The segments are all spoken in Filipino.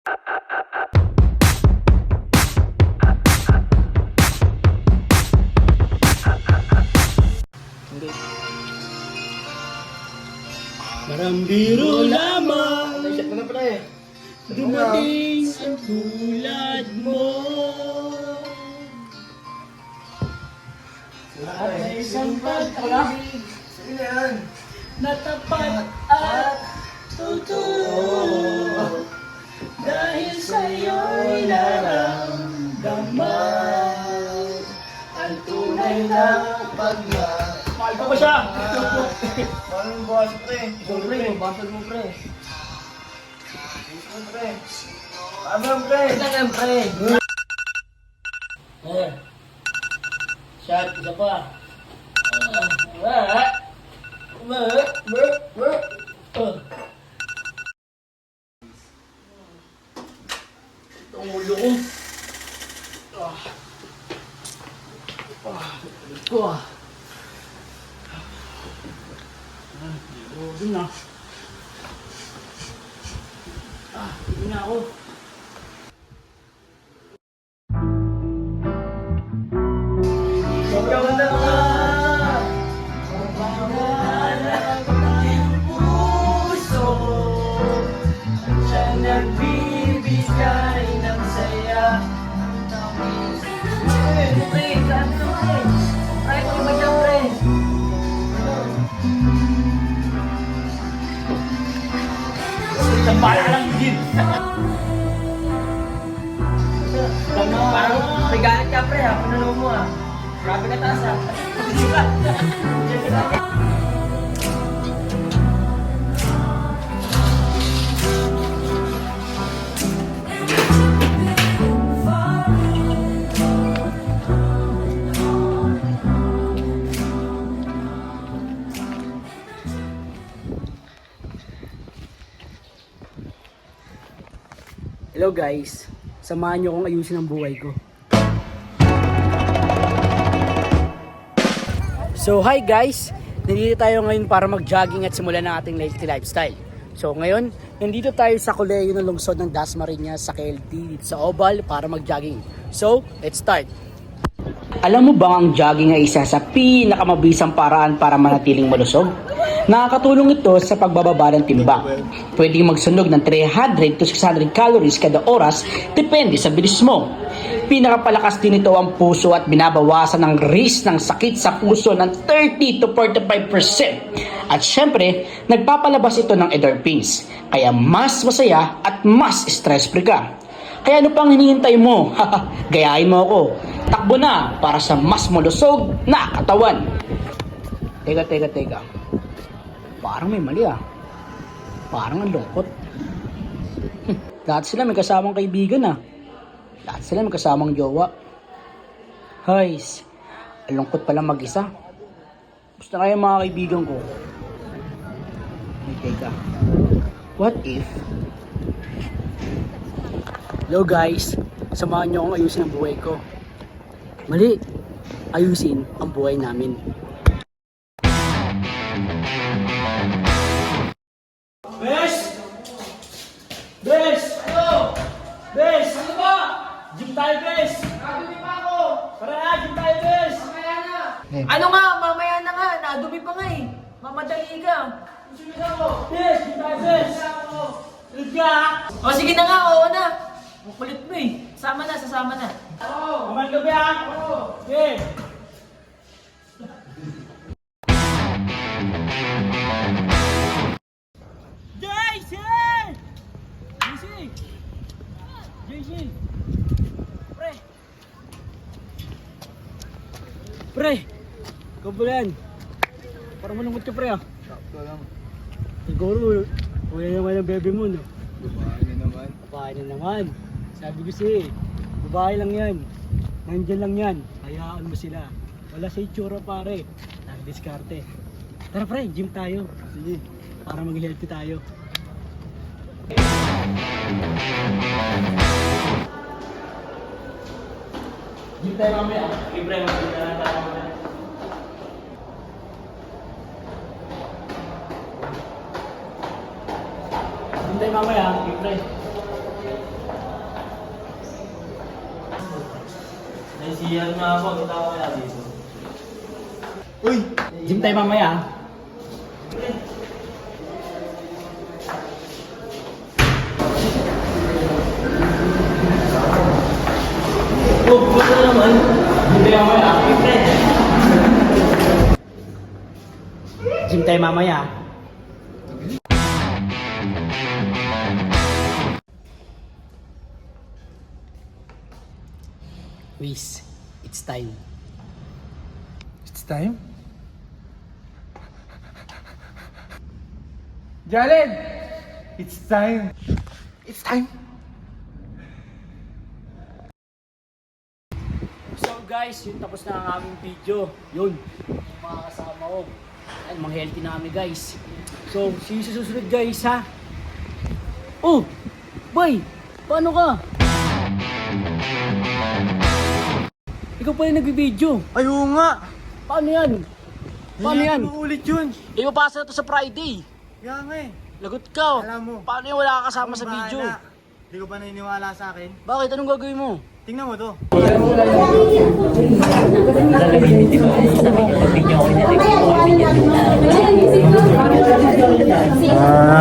Parang biro lamang dumating ang tulad mo. At may isang pag-ibig na tapat at totoo, dahil sa'yo'y naramdaman ang tunay na pagmamahal. Mahal pa ba siya? Mahal mo bukas, pre. Pre, basal mo pre. Pre. Abang, pre. Kailangan pre. Shot, isa pa. Itong ulo ko. Ito Dun na. Dun na ako. Sobrang ganda ka. Pagbawalan ng puso, siyang nagbibigay ng saya. Pre, sabi ko pre. Try ko iba dyan pre. Sambala lang din. Parang may galit ka, pre. Ako nalaw mo, ah. Grabe ka taas, ah. Hello guys, samahan niyo akong ayusin ang buhay ko. So hi guys, nandito tayo ngayon para mag-jogging at simulan ng ating healthy lifestyle. So ngayon, nandito tayo sa Colegio ng Lungsod ng Dasmariñas sa KLT dito sa Oval para mag-jogging. So, let's start! Alam mo bang ang jogging ay isa sa pinakamabisang paraan para manatiling malusog? Nakakatulong ito sa pagbababa ng timbang. Pwedeng magsunog ng 300 to 600 calories kada oras, depende sa bilis mo. Pinakapalakas din ito ang puso at binabawasan ang risk ng sakit sa puso ng 30 to 45%. At syempre, nagpapalabas ito ng endorphins, kaya mas masaya at mas stress-free ka. Kaya ano pang hinihintay mo? Gayahin mo ako. Takbo na para sa mas malusog na katawan. Teka. Parang may mali ah. Parang ang lungkot. Lahat sila may kasamang kaibigan ah. Lahat sila may kasamang jowa. Hays, ang lungkot pala mag-isa. Gusto na kaya mga kaibigan ko. Teka. What if? Hello guys, samahan niyo akong ayusin ang buhay ko. Mali, ayusin ang buhay namin. Bes! Bes! Ano? Bes! Ano ba? Gym tayo, Bes! Nadumi pa ako! Tara na, gym tayo, Bes! Mamaya na! Ano nga? Mamaya na nga. Nadumi pa nga, eh. Mamadali ka. Sunod ako! Bes! Gym tayo, Bes! Sunod ka! O, sige na nga. Oo na. Ang kulit mo, eh. Sasama na. Oo! Kamal ka ba yan? Oo! Okay! JC! Pre! Ikaw pala yan. Parang malungkot ka pre ah. Sakto lang. Siguro, wala naman ang bebe mo no? Babae na naman. Babae na naman. Sabi ko siya babae lang yan. Nandyan lang yan. Hayaan mo sila. Wala sa itsura pare. Nag-diskarte. Tara pre, gym tayo. Sige. Para mag-healthy tayo. Gym tayo mamaya. Okay pre, mag-gym na tayo mamaya. Gym tayo mamaya. Okay pre. May CR na ako. Kita ko kaya dito. Uy! Gym tayo mamaya. Oh, basta naman. Gym tayo mamaya. Siyempre. Gym tayo mamaya. Whis, it's time. It's time? Jalen! It's time! It's time! So guys, yun tapos na ang aming video. Yun, yung mga kasama ko. Ayan, mga healthy na kami guys. So, see you sa susunod guys ha. Oh, boy, paano ka? Ikaw pa yung nag-video. Ay, oo nga! Paano yan? Paano yan? Uulit yun! Ipapasa na to sa Friday. Kaya nga eh. Lagot ka. Alam mo. Paano yung wala ka kasama sa Akong video? bahala. Hindi ko pa naniniwala sa akin. Bakit? Anong gagawin mo? Tingnan mo to.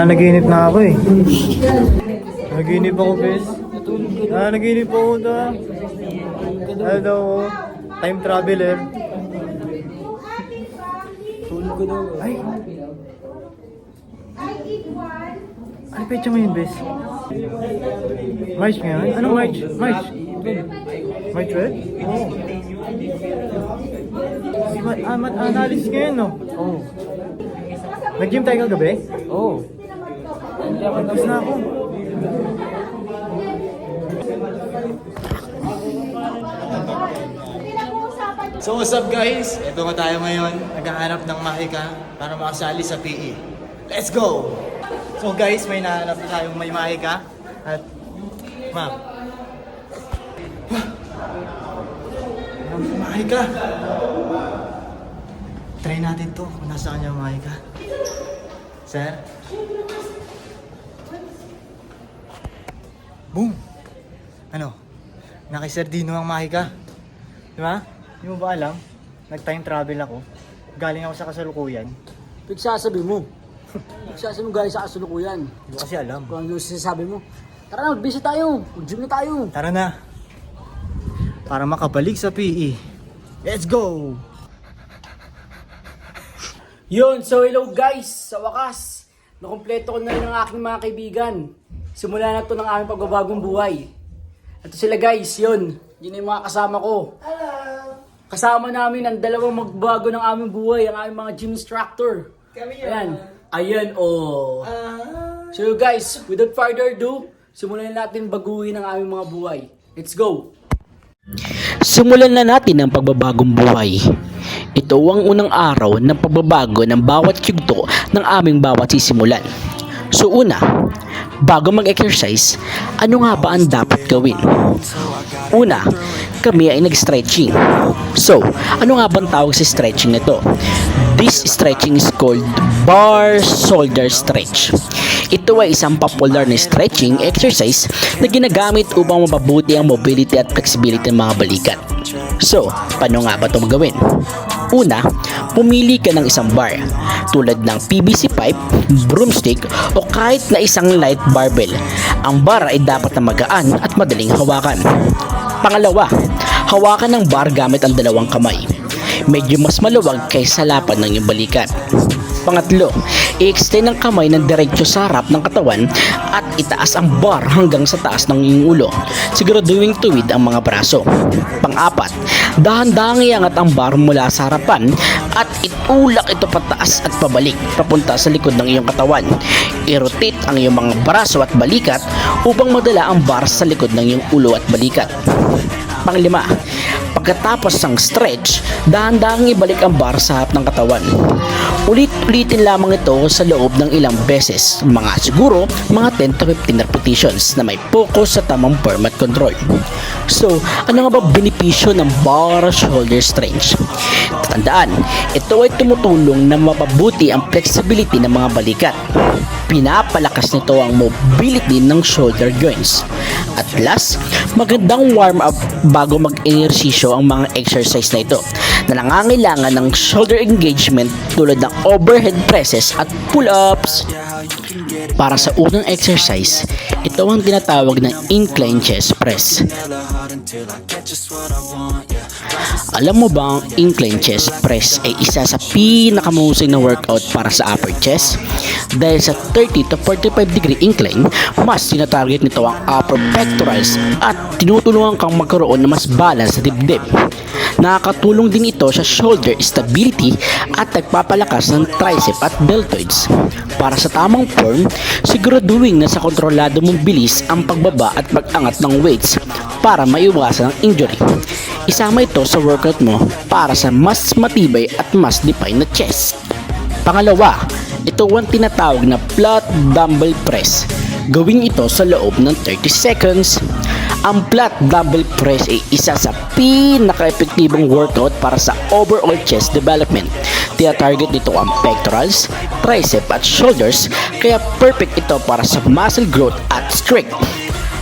Naginip na ako eh. Naginip ako, bes. Naginip ako to. Ano daw ako? Time traveler. Tulog ko daw. Ay! Ano pecha mo yun, bes? March ngayon? Anong March? March? March 12? Oo. Analysis ngayon, no? Oo. Nag-gym tayo kagabi? Oo. Tapos na ako. So what's up guys? Ito nga tayo ngayon, naghahanap ng mahika para makasali sa PE. Let's go! So guys, may nahanap na tayong may mahika. At, ma'am. Mahika! Try natin to kung nasa kanya mahika. Sir? Boom! Ano? Naki-Sir Dino ang mahika. Di ba? Di mo ba alam? Nag-time travel ako. Galing ako sa kasalukuyan. Pagsasabi mo. Pagsasabi mo galing sa kasalukuyan. Hindi ko kasi alam. Kung ano yung sinasabi mo. Tara na, mag-busy tayo. Mag-gym na tayo. Tara na. Para makabalik sa PE. Let's go! Yun, so hello guys. Sa wakas, nakumpleto ko na rin ang aking mga kaibigan. Simula na to ng aming pagbabagong buhay. Ito sila guys, yun. Yun yung mga kasama ko. Hello! Kasama namin ang dalawang magbago ng aming buhay, ang aming mga gym instructor. Kami yun. Ayan. Ayan, oh. So guys, without further ado, simulan natin baguhin ang aming mga buhay. Let's go! Simulan na natin ang pagbabagong buhay. Ito ang unang araw ng pagbabago ng bawat yugto ng aming bawat sisimulan. So una, bago mag-exercise, ano nga ba ang dapat gawin? Una, kami ay nag-stretching. So, ano nga bang tawag sa stretching na to? This stretching is called bar shoulder stretch. Ito ay isang popular na stretching exercise na ginagamit upang mapabuti ang mobility at flexibility ng mga balikat. So, paano nga ba ito magawin? Una, pumili ka ng isang bar tulad ng PVC pipe, broomstick o kahit na isang light barbell. Ang bar ay dapat na magaan at madaling hawakan. Pangalawa, hawakan ng bar gamit ang dalawang kamay. Medyo mas maluwag kaysa lapad ng iyong balikat. Pangatlo, i-extend ang kamay ng diretso sa harap ng katawan at itaas ang bar hanggang sa taas ng iyong ulo. Siguraduhin tuwid ang mga braso. Pang-apat, dahan-dahang iangat ang bar mula sa harapan at itulak ito pataas at pabalik papunta sa likod ng iyong katawan. I-rotate ang iyong mga braso at balikat upang madala ang bar sa likod ng iyong ulo at balikat. Panglima, pagkatapos ng stretch, dahan-dahang ibalik ang bar sa harap ng katawan. Ulit-ulitin lamang ito sa loob ng ilang beses, siguro mga 10 to 15 repetitions na may focus sa tamang form at control. So, ano nga ba benepisyo ng bar shoulder stretch? Tandaan, ito ay tumutulong na mapabuti ang flexibility ng mga balikat. pinapalakas nito ang mobility ng shoulder joints. At last, magandang warm-up bago mag-ehersisyo ang mga exercise na ito na nangangailangan ng shoulder engagement tulad ng overhead presses at pull-ups. Para sa unang exercise, ito ang tinatawag na incline chest press. Alam mo ba ang incline chest press ay isa sa pinakamahusay na workout para sa upper chest? Dahil sa 30 to 45 degree incline, mas tinatarget nito ang upper pectorals at tinutulungan kang magkaroon ng mas balance sa dibdib. Nakakatulong din ito sa shoulder stability at nagpapalakas ng tricep at deltoids. Para sa tamang form, siguraduhin na sa kontrolado mong bilis ang pagbaba at pag-angat ng weights para maiwasan ang injury. Isama ito sa workout mo para sa mas matibay at mas defined na chest. Pangalawa, ito ang tinatawag na flat dumbbell press. Gawin ito sa loob ng 30 seconds. Ang flat dumbbell press ay isa sa pinaka-epektibong workout para sa overall chest development. Tina-target nito ang pectorals, tricep at shoulders, kaya perfect ito para sa muscle growth at strength.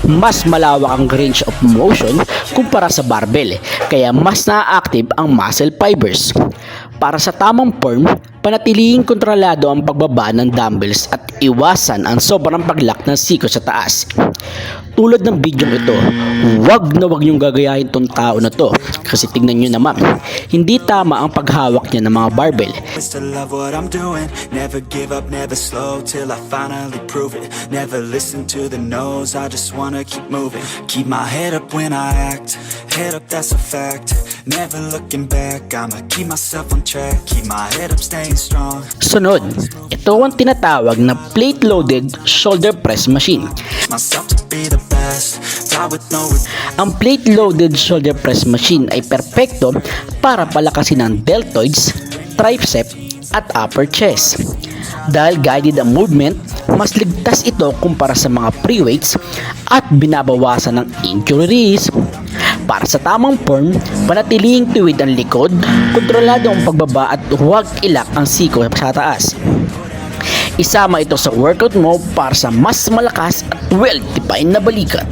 Mas malawak ang range of motion kumpara sa barbell, kaya mas na-active ang muscle fibers. Para sa tamang form, panatiling kontrolado ang pagbaba ng dumbbells at iwasan ang sobrang paglak ng siko sa taas. Tulad ng video ito, wag niyong gagayahin tong tao na to kasi tignan nyo naman, hindi tama ang paghawak niya ng mga barbell. To love what I'm doing, never give up, never slow till I finally prove it. Never listen to the no's, I just wanna keep moving. Keep my head up when I act, head up that's a fact. Never looking back, I'ma keep myself on track. Keep my head up, staying strong. Sunod, ito ang tinatawag na plate-loaded shoulder press machine. Myself to be the best, die with no regrets. Ang plate-loaded shoulder press machine ay perpekto para palakasin ang deltoids, tricep at upper chest. Dahil guided ang movement, mas ligtas ito kumpara sa mga pre-weights at binabawasan ng injury risk. Para sa tamang form, panatiling tuwid ang likod, kontrolado ang pagbaba at huwag ilak ang siko sa taas. Isama ito sa workout mo para sa mas malakas at well-defined na balikat.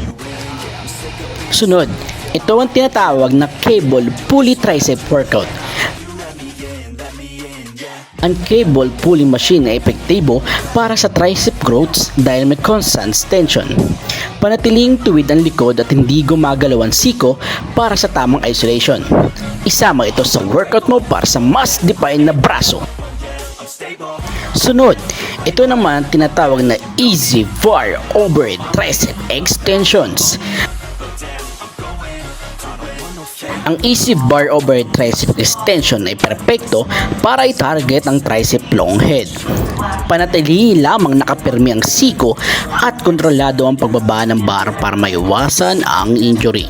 Sunod, ito ang tinatawag na cable pulley tricep workout. Ang cable pulley machine ay epektibo para sa tricep growths dahil may constant tension. Panatiling tuwid ang likod at hindi gumagalaw ang siko para sa tamang isolation. Isama ito sa workout mo para sa mas defined na braso. Sunod, ito naman tinatawag na easy bar overhead tricep extensions. Ang easy bar overhead tricep extension ay perpekto para i-target ang tricep long head. Panatili lamang nakapirmi ang siko at kontrolado ang pagbaba ng bar para maiwasan ang injury.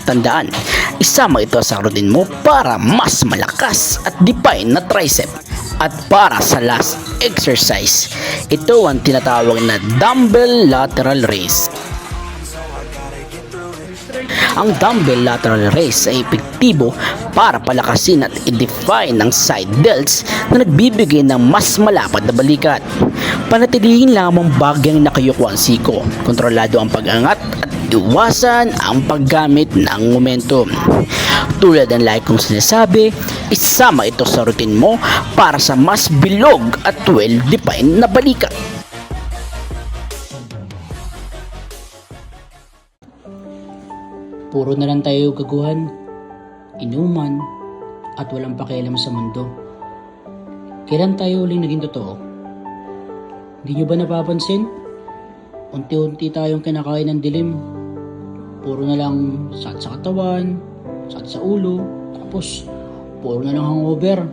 Tandaan, isama ito sa routine mo para mas malakas at defined na tricep. At para sa last exercise, ito ang tinatawag na dumbbell lateral raise. Ang dumbbell lateral raise ay epektibo para palakasin at i-define ang side delts na nagbibigay ng mas malapad na balikat. Panatilihin lamang bagyang nakayuko ang siko, kontrolado ang pag-angat at iwasan ang paggamit ng momentum. Tulad ng like kong sinasabi, isama ito sa routine mo para sa mas bilog at well-defined na balikat. Puro na lang tayo gaguhan, inuman, at walang pakialam sa mundo. Kailan tayo uling naging totoo? Hindi nyo ba napapansin? Unti-unti tayong kinakain ng dilim. Puro na lang sat sa katawan, sat sa ulo, tapos puro na lang hangover.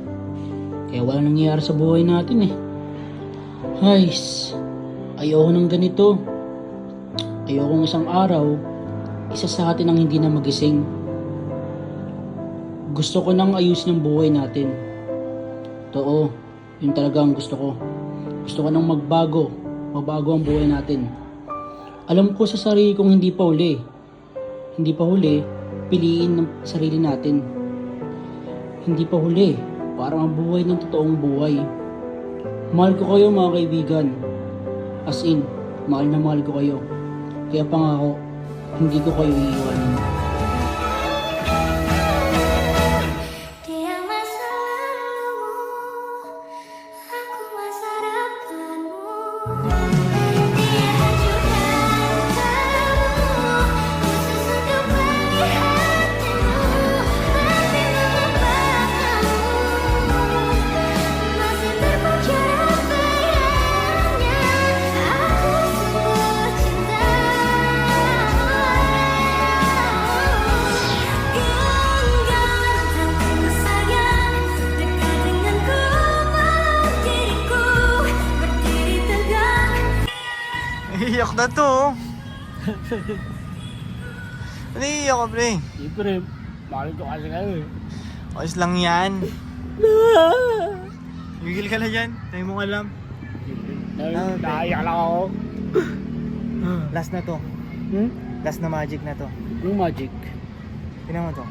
Kaya wala nangyayari sa buhay natin eh. Guys, ayoko ng ganito. Ayokong isang araw, isa sa atin ang hindi na magising. Gusto ko nang ayusin ang buhay natin. Totoo, yun talaga ang gusto ko. Gusto ko nang mabago ang buhay natin. Alam ko sa sarili kong hindi pa huli. Hindi pa huli, piliin ng sarili natin. Hindi pa huli, parang ang buhay ng totoong buhay. Mahal ko kayo mga kaibigan. As in, mahal na mahal ko kayo. Kaya pangako, hindi ko kayo iiwanan. Di ang masa lalumu, aku masa depanmu. Dia hancurkan kamu, khusus untuk bagi hatimu. Tapi melupakanmu, masih terpucuk bayangnya. Aku sungguh cinta. Genggam tanganku sayang, dekat denganku, peluk diriku, berdiri tegak. Iiyak na to. Naiiyak ka, pre. Siyempre, mahal ko kasi kayo eh. Ayos lang yan. Gigil ka na dyan. Tayo mong alam. Naiyak lang ako. Last na to. Hmm? Last na magic na to. Yung magic. Tingnan mo to.